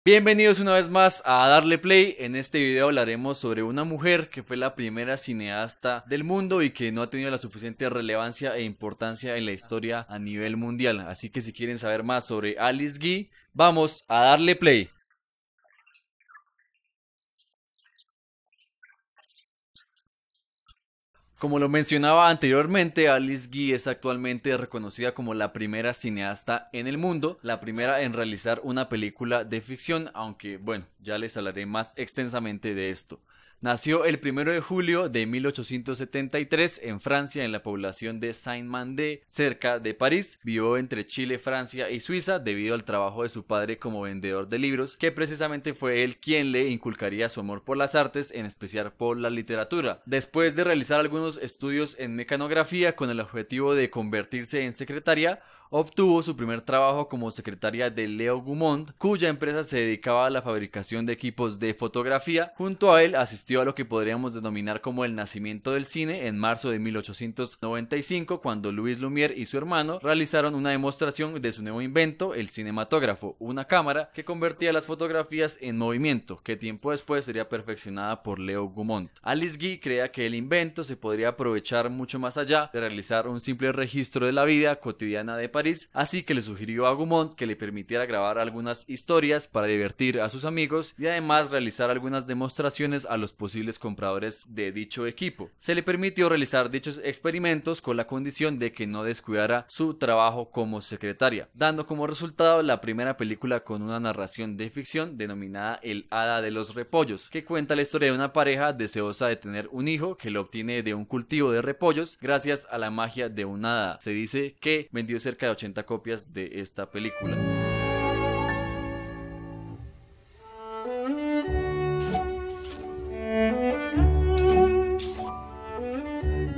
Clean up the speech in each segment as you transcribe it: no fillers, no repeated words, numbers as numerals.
Bienvenidos una vez más a Darle Play. En este video hablaremos sobre una mujer que fue la primera cineasta del mundo y que no ha tenido la suficiente relevancia e importancia en la historia a nivel mundial. Así que si quieren saber más sobre Alice Guy, vamos a darle play. Como lo mencionaba anteriormente, Alice Guy es actualmente reconocida como la primera cineasta en el mundo, la primera en realizar una película de ficción, aunque bueno, ya les hablaré más extensamente de esto. Nació el 1 de julio de 1873 en Francia, en la población de Saint-Mandé, cerca de París. Vivió entre Chile, Francia y Suiza debido al trabajo de su padre como vendedor de libros, que precisamente fue él quien le inculcaría su amor por las artes, en especial por la literatura. Después de realizar algunos estudios en mecanografía con el objetivo de convertirse en secretaria, obtuvo su primer trabajo como secretaria de Leo Gaumont, cuya empresa se dedicaba a la fabricación de equipos de fotografía. Junto a él asistió a lo que podríamos denominar como el nacimiento del cine en marzo de 1895, cuando Louis Lumière y su hermano realizaron una demostración de su nuevo invento, el cinematógrafo, una cámara que convertía las fotografías en movimiento, que tiempo después sería perfeccionada por Leo Gaumont. Alice Guy crea que el invento se podría aprovechar mucho más allá de realizar un simple registro de la vida cotidiana de París, así que le sugirió a Gaumont que le permitiera grabar algunas historias para divertir a sus amigos y además realizar algunas demostraciones a los posibles compradores de dicho equipo. Se le permitió realizar dichos experimentos con la condición de que no descuidara su trabajo como secretaria, dando como resultado la primera película con una narración de ficción denominada El Hada de los Repollos, que cuenta la historia de una pareja deseosa de tener un hijo que lo obtiene de un cultivo de repollos gracias a la magia de una hada. Se dice que vendió cerca de 80 copias de esta película.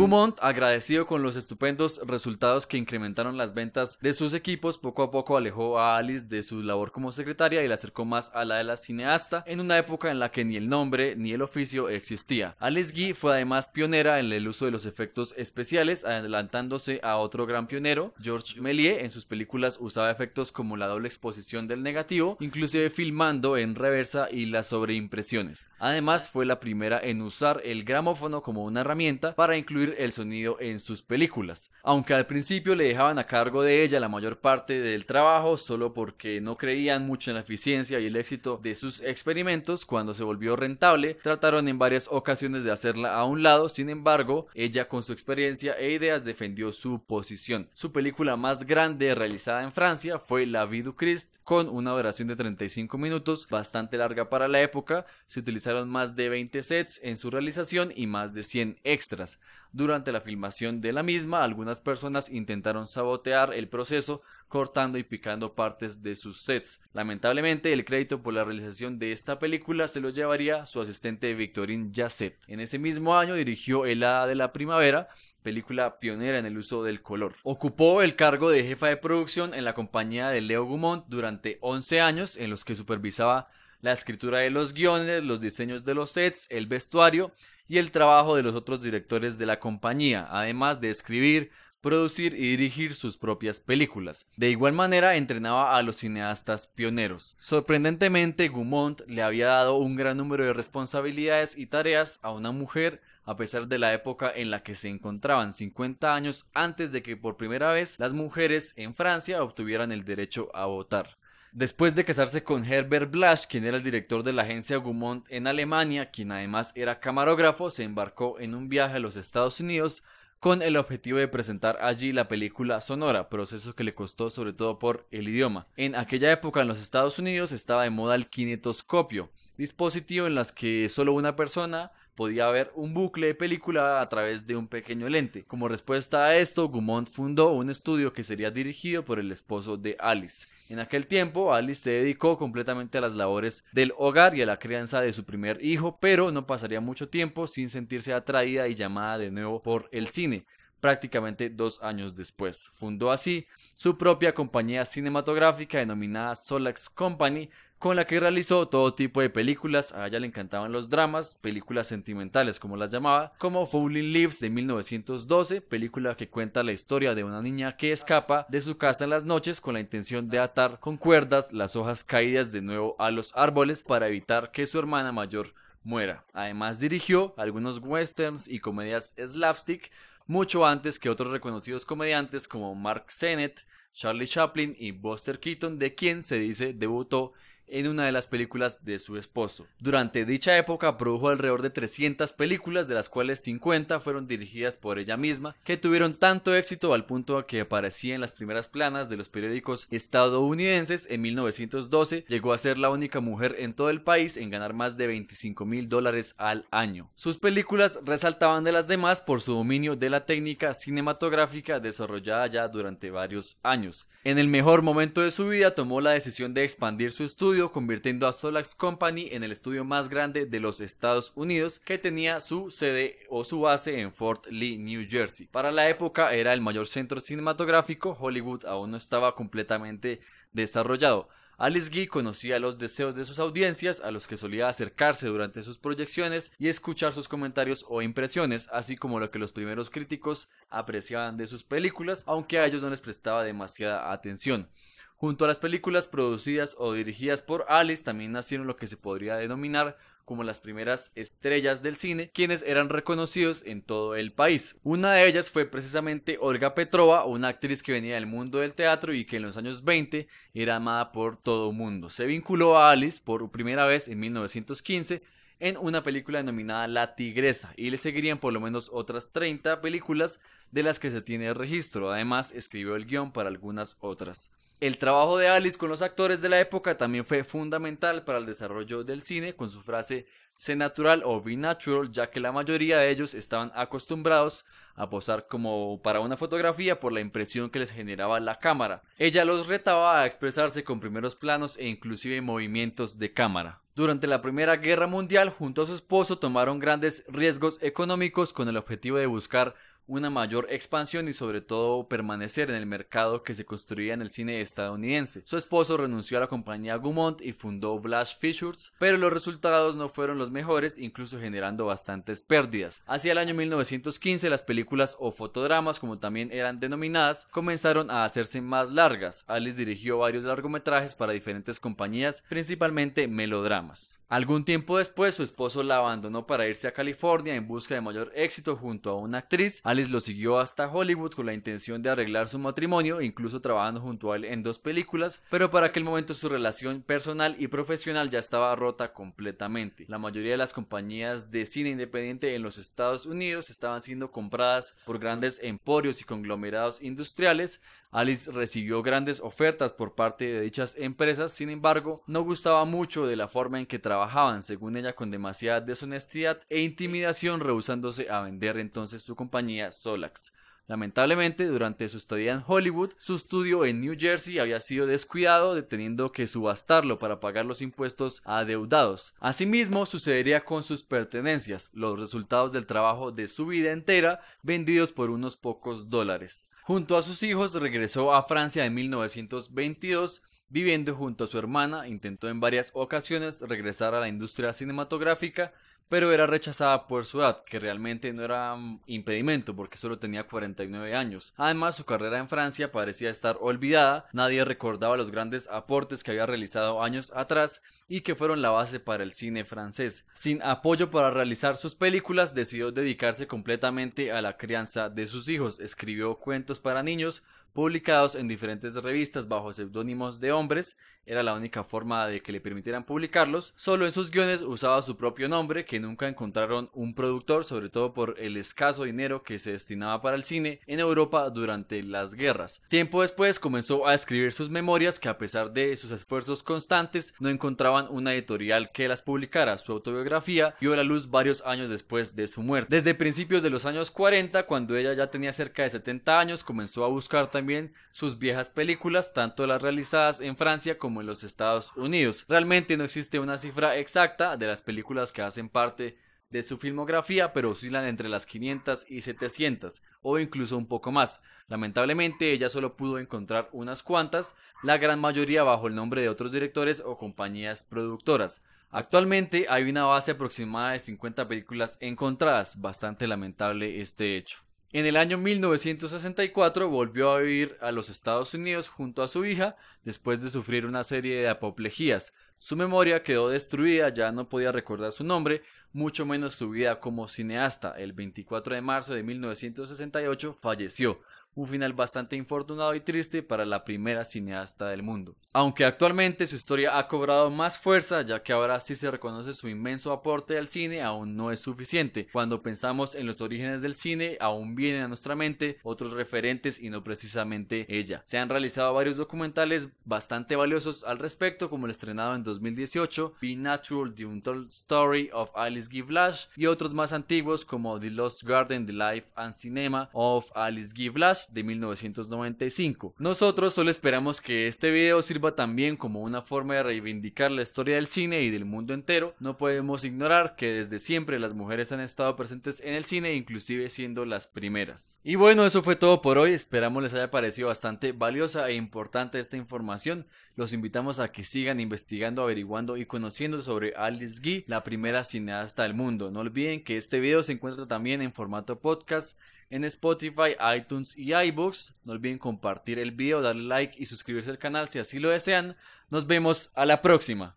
Gaumont, agradecido con los estupendos resultados que incrementaron las ventas de sus equipos, poco a poco alejó a Alice de su labor como secretaria y la acercó más a la de la cineasta, en una época en la que ni el nombre ni el oficio existía. Alice Guy fue además pionera en el uso de los efectos especiales, adelantándose a otro gran pionero, Georges Méliès. En sus películas usaba efectos como la doble exposición del negativo, inclusive filmando en reversa y las sobreimpresiones. Además, fue la primera en usar el gramófono como una herramienta para incluir el sonido en sus películas. Aunque al principio le dejaban a cargo de ella la mayor parte del trabajo solo porque no creían mucho en la eficiencia y el éxito de sus experimentos, cuando se volvió rentable trataron en varias ocasiones de hacerla a un lado. Sin embargo, ella con su experiencia e ideas defendió su posición. Su película más grande realizada en Francia fue La Vie du Christ, con una duración de 35 minutos, bastante larga para la época. Se utilizaron más de 20 sets en su realización y más de 100 extras. Durante la filmación de la misma, algunas personas intentaron sabotear el proceso cortando y picando partes de sus sets. Lamentablemente, el crédito por la realización de esta película se lo llevaría su asistente Victorine Jasset. En ese mismo año dirigió El Hada de la Primavera, película pionera en el uso del color. Ocupó el cargo de jefa de producción en la compañía de Leo Gaumont durante 11 años, en los que supervisaba la escritura de los guiones, los diseños de los sets, el vestuario y el trabajo de los otros directores de la compañía, además de escribir, producir y dirigir sus propias películas. De igual manera entrenaba a los cineastas pioneros. Sorprendentemente, Gaumont le había dado un gran número de responsabilidades y tareas a una mujer, a pesar de la época en la que se encontraban, 50 años antes de que por primera vez las mujeres en Francia obtuvieran el derecho a votar. Después de casarse con Herbert Blasch, quien era el director de la agencia Gaumont en Alemania, quien además era camarógrafo, se embarcó en un viaje a los Estados Unidos con el objetivo de presentar allí la película sonora, proceso que le costó sobre todo por el idioma. En aquella época en los Estados Unidos estaba de moda el kinetoscopio, dispositivo en las que solo una persona podía ver un bucle de película a través de un pequeño lente. Como respuesta a esto, Gaumont fundó un estudio que sería dirigido por el esposo de Alice. En aquel tiempo, Alice se dedicó completamente a las labores del hogar y a la crianza de su primer hijo, pero no pasaría mucho tiempo sin sentirse atraída y llamada de nuevo por el cine. prácticamente 2 años después. Fundó así su propia compañía cinematográfica denominada Solax Company, con la que realizó todo tipo de películas. A ella le encantaban los dramas, películas sentimentales como las llamaba, como Falling Leaves de 1912, película que cuenta la historia de una niña que escapa de su casa en las noches con la intención de atar con cuerdas las hojas caídas de nuevo a los árboles para evitar que su hermana mayor muera. Además dirigió algunos westerns y comedias slapstick mucho antes que otros reconocidos comediantes como Mark Sennett, Charlie Chaplin y Buster Keaton, de quien se dice debutó en una de las películas de su esposo. Durante dicha época produjo alrededor de 300 películas, de las cuales 50 fueron dirigidas por ella misma, que tuvieron tanto éxito al punto de que aparecía en las primeras planas de los periódicos estadounidenses. En 1912 llegó a ser la única mujer en todo el país en ganar más de $25,000 al año. Sus películas resaltaban de las demás por su dominio de la técnica cinematográfica desarrollada ya durante varios años. En el mejor momento de su vida tomó la decisión de expandir su estudio, convirtiendo a Solax Company en el estudio más grande de los Estados Unidos, que tenía su sede o su base en Fort Lee, New Jersey. Para la época era el mayor centro cinematográfico. Hollywood aún no estaba completamente desarrollado. Alice Guy conocía los deseos de sus audiencias, a los que solía acercarse durante sus proyecciones y escuchar sus comentarios o impresiones, así como lo que los primeros críticos apreciaban de sus películas, aunque a ellos no les prestaba demasiada atención. Junto a las películas producidas o dirigidas por Alice, también nacieron lo que se podría denominar como las primeras estrellas del cine, quienes eran reconocidos en todo el país. Una de ellas fue precisamente Olga Petrova, una actriz que venía del mundo del teatro y que en los años 20 era amada por todo el mundo. Se vinculó a Alice por primera vez en 1915 en una película denominada La Tigresa, y le seguirían por lo menos otras 30 películas de las que se tiene registro. Además, escribió el guión para algunas otras. El trabajo de Alice con los actores de la época también fue fundamental para el desarrollo del cine, con su frase "sé natural" o "be natural", ya que la mayoría de ellos estaban acostumbrados a posar como para una fotografía por la impresión que les generaba la cámara. Ella los retaba a expresarse con primeros planos e inclusive movimientos de cámara. Durante la Primera Guerra Mundial, junto a su esposo, tomaron grandes riesgos económicos con el objetivo de buscar una mayor expansión y sobre todo permanecer en el mercado que se construía en el cine estadounidense. Su esposo renunció a la compañía Gaumont y fundó Blasch Features, pero los resultados no fueron los mejores, incluso generando bastantes pérdidas. Hacia el año 1915 las películas o fotodramas, como también eran denominadas, comenzaron a hacerse más largas. Alice dirigió varios largometrajes para diferentes compañías, principalmente melodramas. Algún tiempo después su esposo la abandonó para irse a California en busca de mayor éxito junto a una actriz. Alice lo siguió hasta Hollywood con la intención de arreglar su matrimonio, incluso trabajando junto a él en 2 películas, pero para aquel momento su relación personal y profesional ya estaba rota completamente. La mayoría de las compañías de cine independiente en los Estados Unidos estaban siendo compradas por grandes emporios y conglomerados industriales. Alice recibió grandes ofertas por parte de dichas empresas, sin embargo, no gustaba mucho de la forma en que trabajaban, según ella, con demasiada deshonestidad e intimidación, rehusándose a vender entonces su compañía Solax. Lamentablemente, durante su estadía en Hollywood, su estudio en New Jersey había sido descuidado, teniendo que subastarlo para pagar los impuestos adeudados. Asimismo, sucedería con sus pertenencias, los resultados del trabajo de su vida entera, vendidos por unos pocos dólares. Junto a sus hijos, regresó a Francia en 1922, viviendo junto a su hermana. Intentó en varias ocasiones regresar a la industria cinematográfica, pero era rechazada por su edad, que realmente no era impedimento porque solo tenía 49 años. Además, su carrera en Francia parecía estar olvidada, nadie recordaba los grandes aportes que había realizado años atrás y que fueron la base para el cine francés. Sin apoyo para realizar sus películas, decidió dedicarse completamente a la crianza de sus hijos. Escribió cuentos para niños, publicados en diferentes revistas bajo seudónimos de hombres. Era la única forma de que le permitieran publicarlos. Solo en sus guiones usaba su propio nombre, que nunca encontraron un productor, sobre todo por el escaso dinero que se destinaba para el cine en Europa durante las guerras. Tiempo después comenzó a escribir sus memorias, que a pesar de sus esfuerzos constantes no encontraban una editorial que las publicara. Su autobiografía vio la luz varios años después de su muerte. Desde principios de los años 40, cuando ella ya tenía cerca de 70 años, comenzó a buscar también sus viejas películas, tanto las realizadas en Francia como en los Estados Unidos. Realmente no existe una cifra exacta de las películas que hacen parte de su filmografía, pero oscilan entre las 500 y 700 o incluso un poco más. Lamentablemente ella solo pudo encontrar unas cuantas, la gran mayoría bajo el nombre de otros directores o compañías productoras. Actualmente hay una base aproximada de 50 películas encontradas, bastante lamentable este hecho. En el año 1964 volvió a vivir a los Estados Unidos junto a su hija después de sufrir una serie de apoplejías. Su memoria quedó destruida, ya no podía recordar su nombre, mucho menos su vida como cineasta. El 24 de marzo de 1968 falleció. Un final bastante infortunado y triste para la primera cineasta del mundo. Aunque actualmente su historia ha cobrado más fuerza, ya que ahora sí se reconoce su inmenso aporte al cine, aún no es suficiente. Cuando pensamos en los orígenes del cine, aún vienen a nuestra mente otros referentes y no precisamente ella. Se han realizado varios documentales bastante valiosos al respecto, como el estrenado en 2018, Be Natural, The Untold Story of Alice Guy Blash, y otros más antiguos como The Lost Garden, The Life and Cinema of Alice Guy Blash de 1995. Nosotros solo esperamos que este video sirva también como una forma de reivindicar la historia del cine y del mundo entero. No podemos ignorar que desde siempre las mujeres han estado presentes en el cine, inclusive siendo las primeras. Y bueno, eso fue todo por hoy. Esperamos les haya parecido bastante valiosa e importante esta información. Los invitamos a que sigan investigando, averiguando y conociendo sobre Alice Guy, la primera cineasta del mundo. No olviden que este video se encuentra también en formato podcast en Spotify, iTunes y iBooks. No olviden compartir el video, darle like y suscribirse al canal si así lo desean. Nos vemos a la próxima.